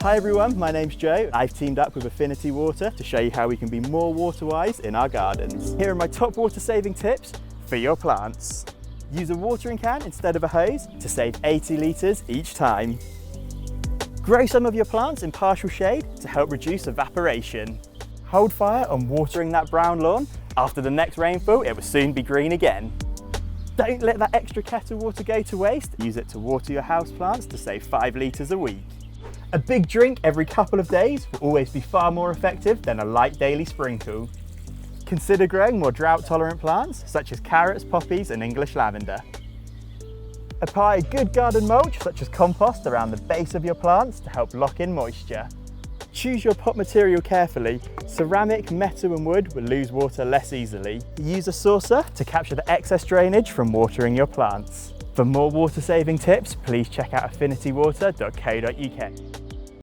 Hi everyone, my name's Joe. I've teamed up with Affinity Water to show you how we can be more water-wise in our gardens. Here are my top water-saving tips for your plants. Use a watering can instead of a hose to save 80 litres each time. Grow some of your plants in partial shade to help reduce evaporation. Hold fire on watering that brown lawn. After the next rainfall, it will soon be green again. Don't let that extra kettle water go to waste. Use it to water your houseplants to save 5 litres a week. A big drink every couple of days will always be far more effective than a light daily sprinkle. Consider growing more drought-tolerant plants, such as carrots, poppies and English lavender. Apply a good garden mulch, such as compost, around the base of your plants to help lock in moisture. Choose your pot material carefully. Ceramic, metal and wood will lose water less easily. Use a saucer to capture the excess drainage from watering your plants. For more water-saving tips, please check out affinitywater.co.uk.